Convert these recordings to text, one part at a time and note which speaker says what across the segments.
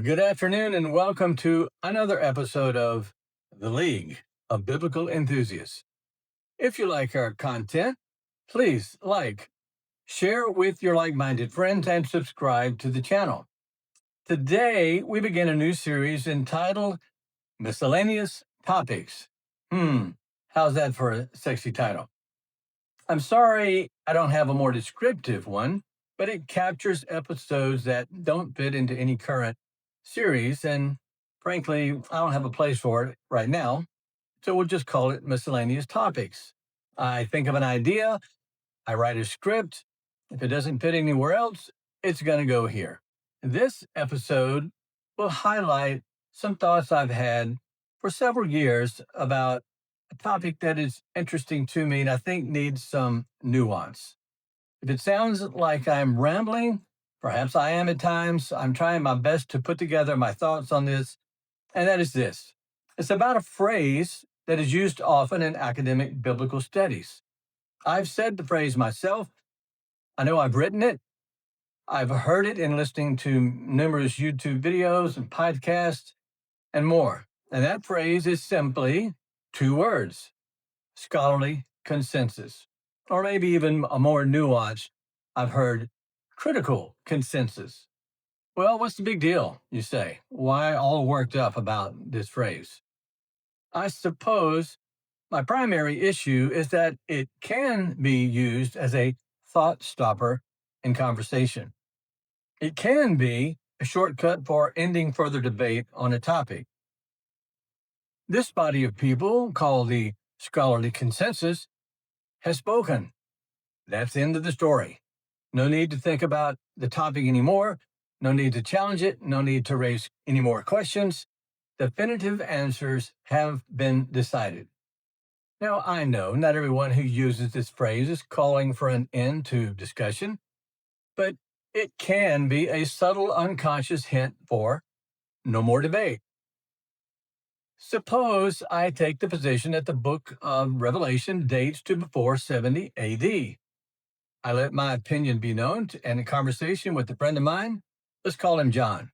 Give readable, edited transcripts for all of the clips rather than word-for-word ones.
Speaker 1: Well, good afternoon, and welcome to another episode of The League of Biblical Enthusiasts. If you like our content, please like, share with your like minded friends, and subscribe to the channel. Today, we begin a new series entitled Miscellaneous Topics. How's that for a sexy title? I'm sorry I don't have a more descriptive one, but it captures episodes that don't fit into any current series. And frankly, I don't have a place for it right now. So we'll just call it miscellaneous topics. I think of an idea, I write a script. If it doesn't fit anywhere else, it's going to go here. This episode will highlight some thoughts I've had for several years about a topic that is interesting to me and I think needs some nuance. If it sounds like I'm rambling, perhaps I am at times. I'm trying my best to put together my thoughts on this, and that is this: it's about a phrase that is used often in academic biblical studies. I've said the phrase myself. I know I've written it. I've heard it in listening to numerous YouTube videos and podcasts and more. And that phrase is simply two words: scholarly consensus. Or maybe even a more nuanced, I've heard critical consensus. Well, what's the big deal, you say? Why all worked up about this phrase? I suppose my primary issue is that it can be used as a thought stopper in conversation. It can be a shortcut for ending further debate on a topic. This body of people, called the scholarly consensus, has spoken. That's the end of the story. No need to think about the topic anymore. No need to challenge it. No need to raise any more questions. Definitive answers have been decided. Now, I know not everyone who uses this phrase is calling for an end to discussion, but it can be a subtle unconscious hint for no more debate. Suppose I take the position that the book of Revelation dates to before 70 AD. I let my opinion be known and in conversation with a friend of mine, let's call him John.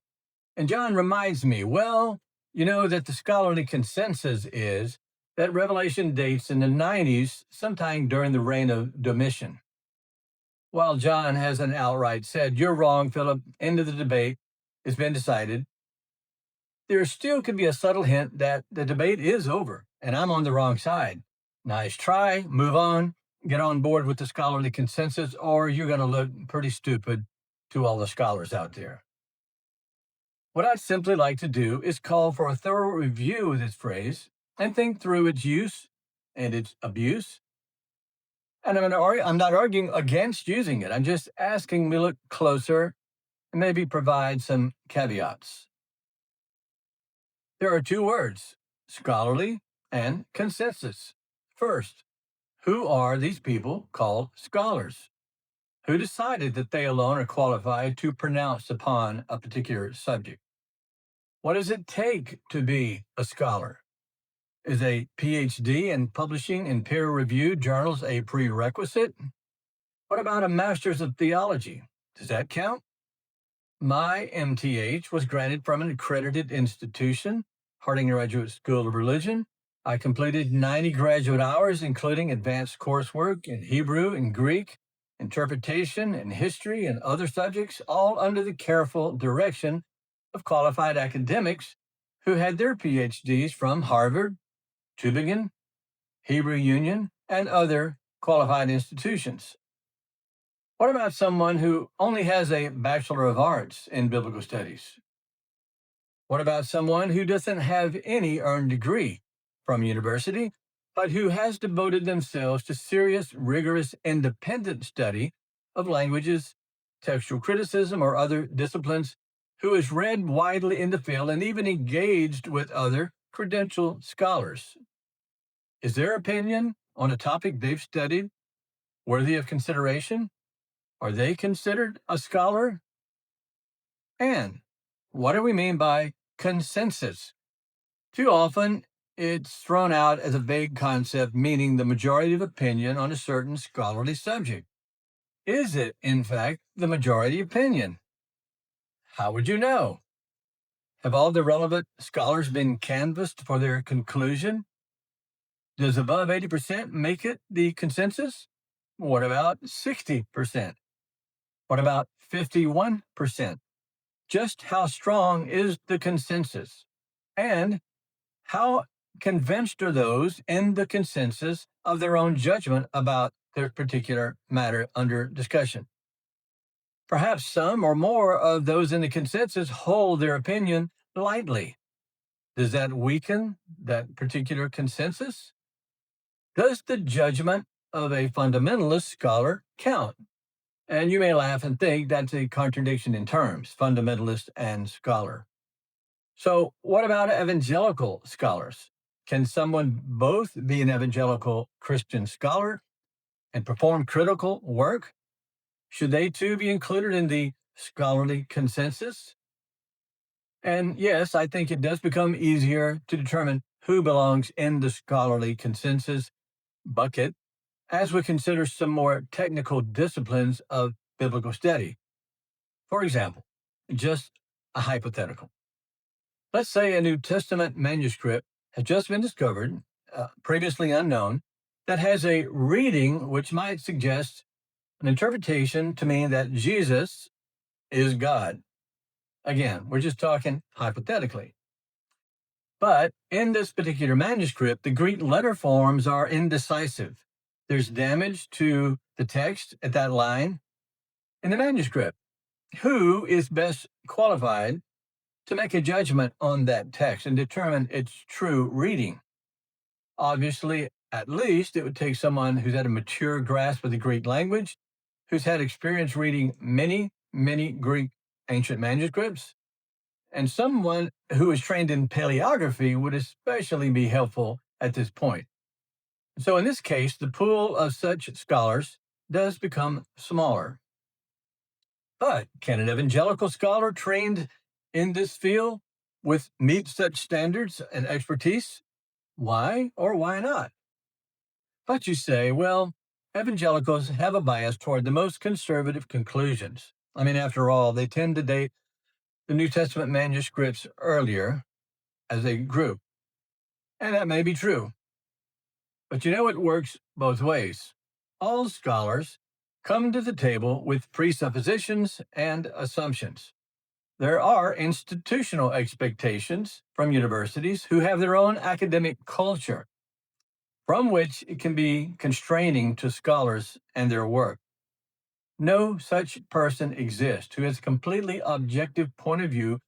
Speaker 1: And John reminds me, well, you know that the scholarly consensus is that Revelation dates in the 90s, sometime during the reign of Domitian. While John hasn't outright said, you're wrong, Philip, end of the debate, it's been decided, there still could be a subtle hint that the debate is over and I'm on the wrong side. Nice try, move on, get on board with the scholarly consensus, or you're going to look pretty stupid to all the scholars out there. What I'd simply like to do is call for a thorough review of this phrase and think through its use and its abuse. And I'm not arguing against using it. I'm just asking we look closer and maybe provide some caveats. There are two words: scholarly and consensus. First, who are these people called scholars? Who decided that they alone are qualified to pronounce upon a particular subject? What does it take to be a scholar? Is a PhD in publishing in peer-reviewed journals a prerequisite? What about a master's of theology? Does that count? My MTH was granted from an accredited institution, Harding Graduate School of Religion. I completed 90 graduate hours, including advanced coursework in Hebrew and Greek, interpretation and history and other subjects, all under the careful direction of qualified academics who had their PhDs from Harvard, Tübingen, Hebrew Union, and other qualified institutions. What about someone who only has a Bachelor of Arts in Biblical Studies? What about someone who doesn't have any earned degree from university, but who has devoted themselves to serious, rigorous, independent study of languages, textual criticism, or other disciplines, who has read widely in the field and even engaged with other credentialed scholars? Is their opinion on a topic they've studied worthy of consideration? Are they considered a scholar? And what do we mean by consensus? Too often, it's thrown out as a vague concept meaning the majority of opinion on a certain scholarly subject. Is it, in fact, the majority opinion? How would you know? Have all the relevant scholars been canvassed for their conclusion? Does above 80% make it the consensus? What about 60%? What about 51%? Just how strong is the consensus? And how convinced are those in the consensus of their own judgment about their particular matter under discussion? Perhaps some or more of those in the consensus hold their opinion lightly. Does that weaken that particular consensus? Does the judgment of a fundamentalist scholar count? And you may laugh and think that's a contradiction in terms, fundamentalist and scholar. So, what about evangelical scholars? Can someone both be an evangelical Christian scholar and perform critical work? Should they too be included in the scholarly consensus? And yes, I think it does become easier to determine who belongs in the scholarly consensus bucket as we consider some more technical disciplines of biblical study. For example, just a hypothetical. Let's say a New Testament manuscript has just been discovered, previously unknown, that has a reading which might suggest an interpretation to mean that Jesus is God. Again, we're just talking hypothetically. But in this particular manuscript, the Greek letter forms are indecisive. There's damage to the text at that line in the manuscript. Who is best qualified to make a judgment on that text and determine its true reading? Obviously, at least it would take someone who's had a mature grasp of the Greek language, who's had experience reading many, many Greek ancient manuscripts, and someone who is trained in paleography would especially be helpful at this point. So, in this case, the pool of such scholars does become smaller. But can an evangelical scholar trained in this field meet such standards and expertise? Why or why not? But you say, well, evangelicals have a bias toward the most conservative conclusions. I mean, after all, they tend to date the New Testament manuscripts earlier as a group. And that may be true. But you know, it works both ways. All scholars come to the table with presuppositions and assumptions. There are institutional expectations from universities who have their own academic culture, from which it can be constraining to scholars and their work. No such person exists who has a completely objective point of view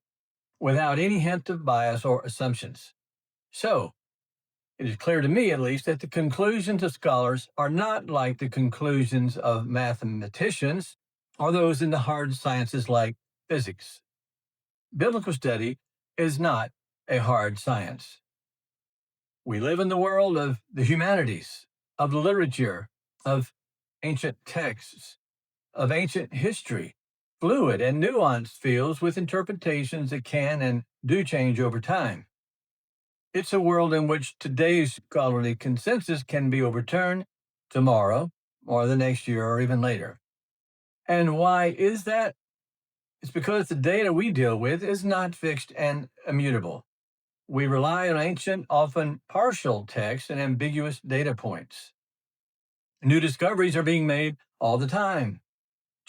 Speaker 1: without any hint of bias or assumptions. So, it is clear to me, at least, that the conclusions of scholars are not like the conclusions of mathematicians or those in the hard sciences like physics. Biblical study is not a hard science. We live in the world of the humanities, of literature, of ancient texts, of ancient history, fluid and nuanced fields with interpretations that can and do change over time. It's a world in which today's scholarly consensus can be overturned tomorrow or the next year or even later. And why is that? It's because the data we deal with is not fixed and immutable. We rely on ancient, often partial texts and ambiguous data points. New discoveries are being made all the time.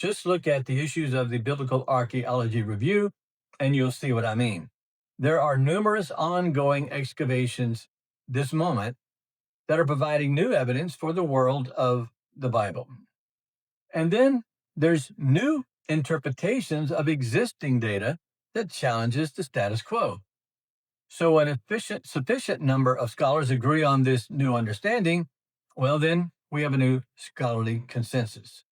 Speaker 1: Just look at the issues of the Biblical Archaeology Review, and you'll see what I mean. There are numerous ongoing excavations this moment that are providing new evidence for the world of the Bible. And then there's new interpretations of existing data that challenges the status quo. So an sufficient number of scholars agree on this new understanding, well, then we have a new scholarly consensus.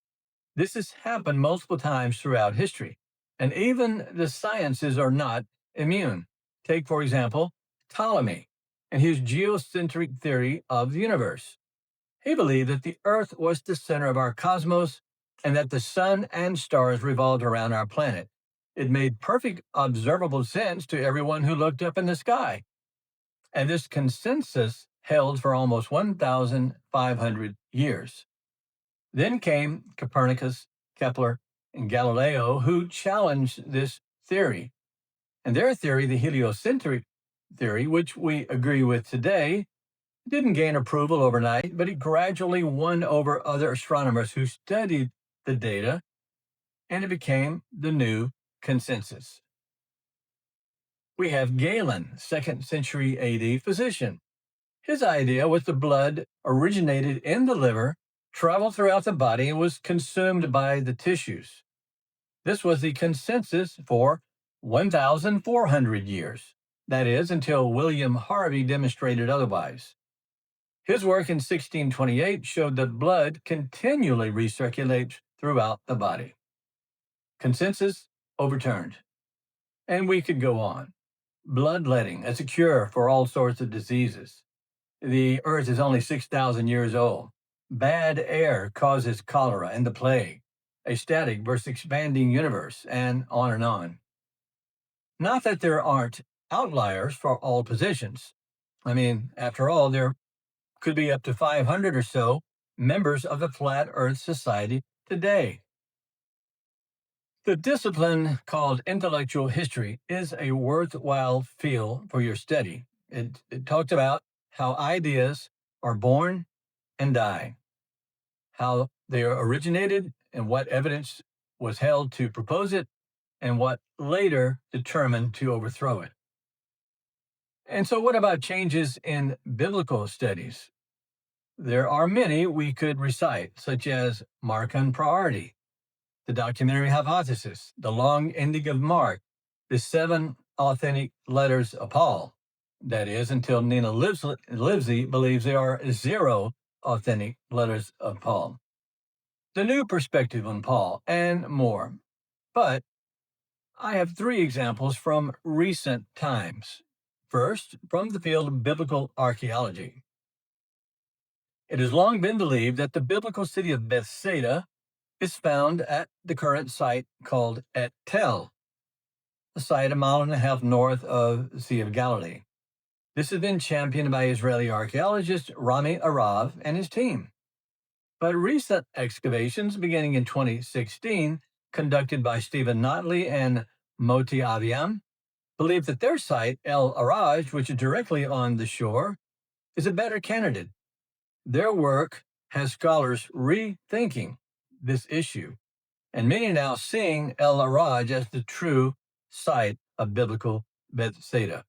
Speaker 1: This has happened multiple times throughout history, and even the sciences are not immune. Take, for example, Ptolemy and his geocentric theory of the universe. He believed that the Earth was the center of our cosmos and that the sun and stars revolved around our planet. It made perfect observable sense to everyone who looked up in the sky. And this consensus held for almost 1,500 years. Then came Copernicus, Kepler, and Galileo, who challenged this theory. And their theory, the heliocentric theory, which we agree with today, didn't gain approval overnight, but it gradually won over other astronomers who studied the data, and it became the new consensus. We have Galen, 2nd century AD physician. His idea was the blood originated in the liver, traveled throughout the body, and was consumed by the tissues. This was the consensus for 1,400 years. That is, until William Harvey demonstrated otherwise. His work in 1628 showed that blood continually recirculates throughout the body. Consensus overturned. And we could go on. Bloodletting as a cure for all sorts of diseases. The earth is only 6,000 years old. Bad air causes cholera and the plague, a static versus expanding universe, and on and on. Not that there aren't outliers for all positions. I mean, after all, there could be up to 500 or so members of the Flat Earth Society today. The discipline called intellectual history is a worthwhile field for your study. It talks about how ideas are born and die, how they are originated and what evidence was held to propose it, and what later determined to overthrow it. And so, what about changes in biblical studies? There are many we could recite, such as Markan priority, the documentary hypothesis, the long ending of Mark, the 7 authentic letters of Paul. That is, until Nina Livesey believes there are 0 authentic letters of Paul. The new perspective on Paul, and more. But I have 3 examples from recent times. First, from the field of biblical archaeology. It has long been believed that the biblical city of Bethsaida is found at the current site called Et Tel, a site a mile and a half north of the Sea of Galilee. This has been championed by Israeli archaeologist Rami Arav and his team. But recent excavations, beginning in 2016, conducted by Stephen Notley and Moti Aviam, believe that their site, El Araj, which is directly on the shore, is a better candidate. Their work has scholars rethinking this issue, and many now seeing El Araj as the true site of biblical Bethsaida.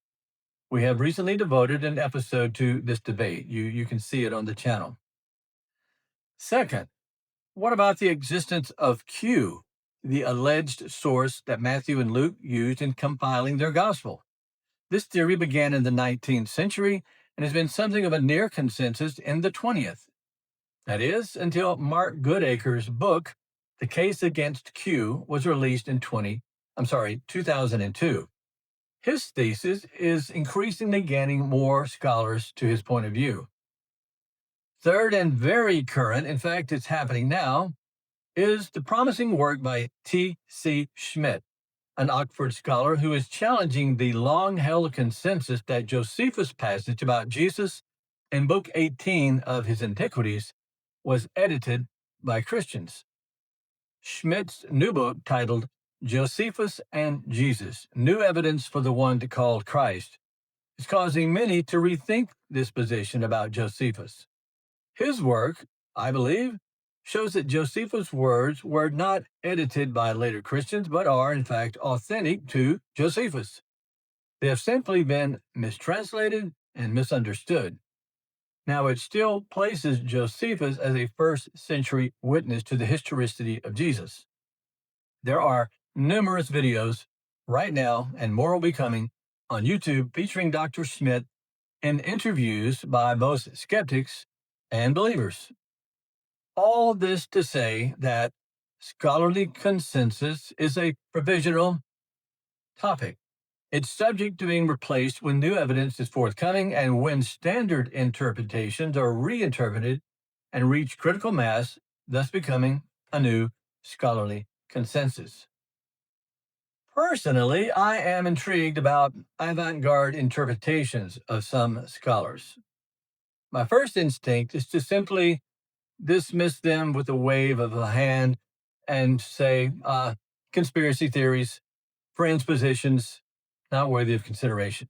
Speaker 1: We have recently devoted an episode to this debate. You can see it on the channel. Second, what about the existence of Q, the alleged source that Matthew and Luke used in compiling their gospel? This theory began in the 19th century and has been something of a near consensus in the 20th. That is, until Mark Goodacre's book, The Case Against Q, was released in 2002. His thesis is increasingly gaining more scholars to his point of view. Third, and very current, in fact, it's happening now, is the promising work by T.C. Schmidt, an Oxford scholar who is challenging the long-held consensus that Josephus' passage about Jesus in Book 18 of his Antiquities was edited by Christians. Schmidt's new book, titled Josephus and Jesus, New Evidence for the One Called Christ, is causing many to rethink this position about Josephus. His work, I believe, shows that Josephus' words were not edited by later Christians, but are, in fact, authentic to Josephus. They have simply been mistranslated and misunderstood. Now, it still places Josephus as a first-century witness to the historicity of Jesus. There are numerous videos right now, and more will be coming, on YouTube featuring Dr. Schmidt in interviews by both skeptics and believers. All this to say that scholarly consensus is a provisional topic. It's subject to being replaced when new evidence is forthcoming and when standard interpretations are reinterpreted and reach critical mass, thus becoming a new scholarly consensus. Personally, I am intrigued about avant-garde interpretations of some scholars. My first instinct is to simply dismiss them with a wave of the hand and say, conspiracy theories, fringe positions, not worthy of consideration.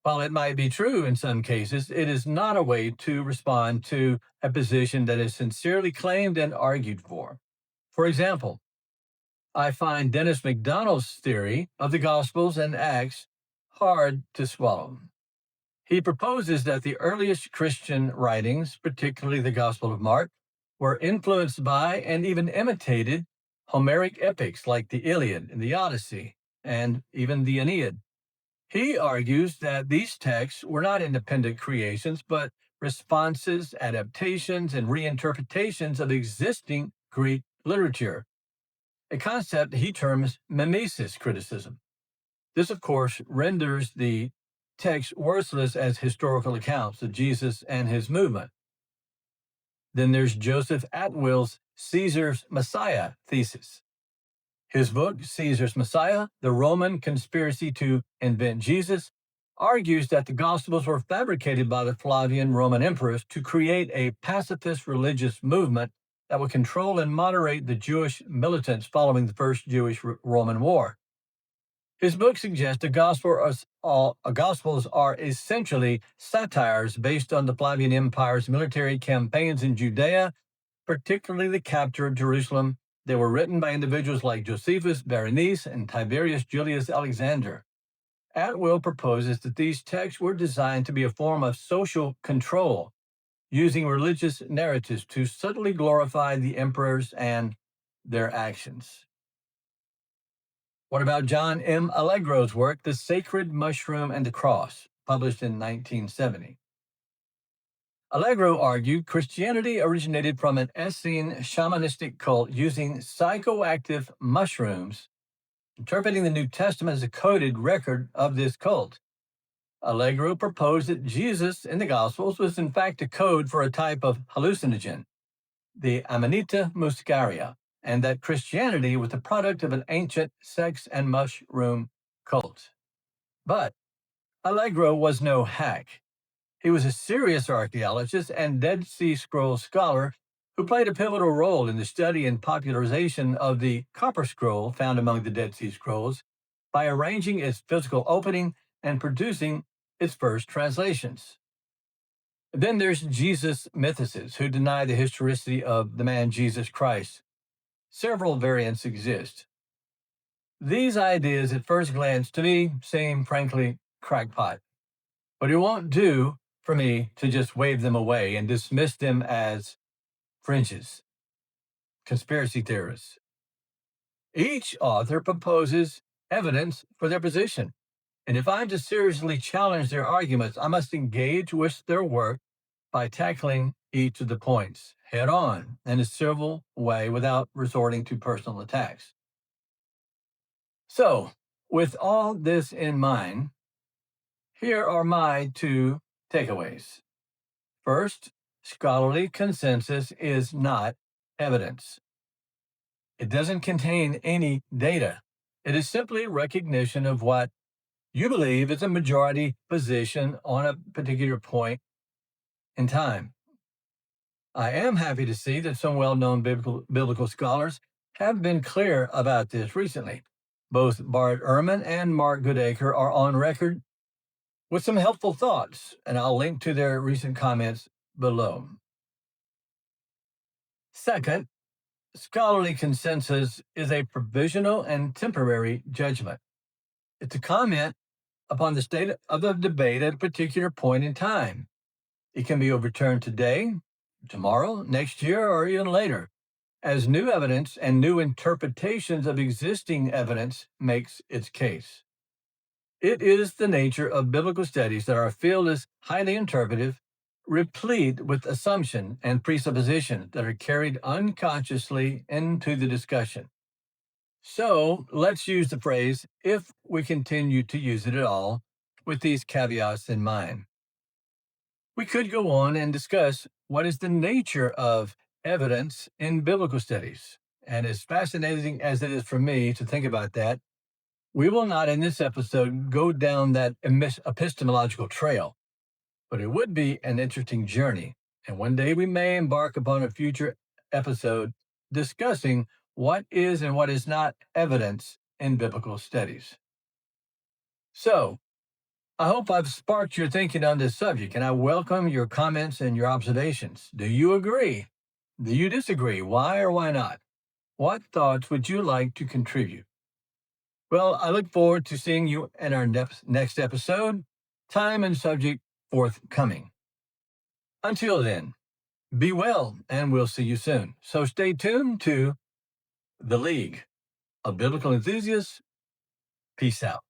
Speaker 1: While it might be true in some cases, it is not a way to respond to a position that is sincerely claimed and argued for. For example, I find Dennis MacDonald's theory of the Gospels and Acts hard to swallow. He proposes that the earliest Christian writings, particularly the Gospel of Mark, were influenced by and even imitated Homeric epics like the Iliad and the Odyssey, and even the Aeneid. He argues that these texts were not independent creations, but responses, adaptations, and reinterpretations of existing Greek literature, a concept he terms mimesis criticism. This, of course, renders the text worthless as historical accounts of Jesus and his movement. Then there's Joseph Atwill's Caesar's Messiah thesis. His book, Caesar's Messiah, The Roman Conspiracy to Invent Jesus, argues that the Gospels were fabricated by the Flavian Roman emperors to create a pacifist religious movement that would control and moderate the Jewish militants following the First Jewish-Roman War. His book suggests the Gospels are essentially satires based on the Flavian Empire's military campaigns in Judea, particularly the capture of Jerusalem. They were written by individuals like Josephus, Berenice, and Tiberius Julius Alexander. Atwill proposes that these texts were designed to be a form of social control, using religious narratives to subtly glorify the emperors and their actions. What about John M. Allegro's work, The Sacred Mushroom and the Cross, published in 1970? Allegro argued Christianity originated from an Essene shamanistic cult using psychoactive mushrooms, interpreting the New Testament as a coded record of this cult. Allegro proposed that Jesus in the Gospels was in fact a code for a type of hallucinogen, the Amanita muscaria, and that Christianity was the product of an ancient sex and mushroom cult. But Allegro was no hack. He was a serious archaeologist and Dead Sea Scrolls scholar who played a pivotal role in the study and popularization of the Copper Scroll found among the Dead Sea Scrolls by arranging its physical opening and producing its first translations. Then there's Jesus mythicists who deny the historicity of the man Jesus Christ. Several variants exist. These ideas at first glance to me seem frankly crackpot, but it won't do for me to just wave them away and dismiss them as fringes, conspiracy theorists. Each author proposes evidence for their position, and if I'm to seriously challenge their arguments, I must engage with their work by tackling each of the points head on in a civil way without resorting to personal attacks. So, with all this in mind, here are my two takeaways. First, scholarly consensus is not evidence. It doesn't contain any data. It is simply recognition of what you believe is a majority position on a particular point in time. I am happy to see that some well-known biblical scholars have been clear about this recently. Both Bart Ehrman and Mark Goodacre are on record with some helpful thoughts, and I'll link to their recent comments below. Second, scholarly consensus is a provisional and temporary judgment. It's a comment upon the state of the debate at a particular point in time. It can be overturned today, tomorrow, next year, or even later, as new evidence and new interpretations of existing evidence makes its case. It is the nature of biblical studies that our field is highly interpretive, replete with assumption and presupposition that are carried unconsciously into the discussion. So let's use the phrase, if we continue to use it at all, with these caveats in mind. We could go on and discuss what is the nature of evidence in biblical studies. And as fascinating as it is for me to think about that, we will not in this episode go down that epistemological trail, but it would be an interesting journey. And one day we may embark upon a future episode discussing what is and what is not evidence in biblical studies. So, I hope I've sparked your thinking on this subject, and I welcome your comments and your observations. Do you agree? Do you disagree? Why or why not? What thoughts would you like to contribute? Well, I look forward to seeing you in our next episode, time and subject forthcoming. Until then, be well, and we'll see you soon. So stay tuned to the League of Biblical Enthusiasts. Peace out.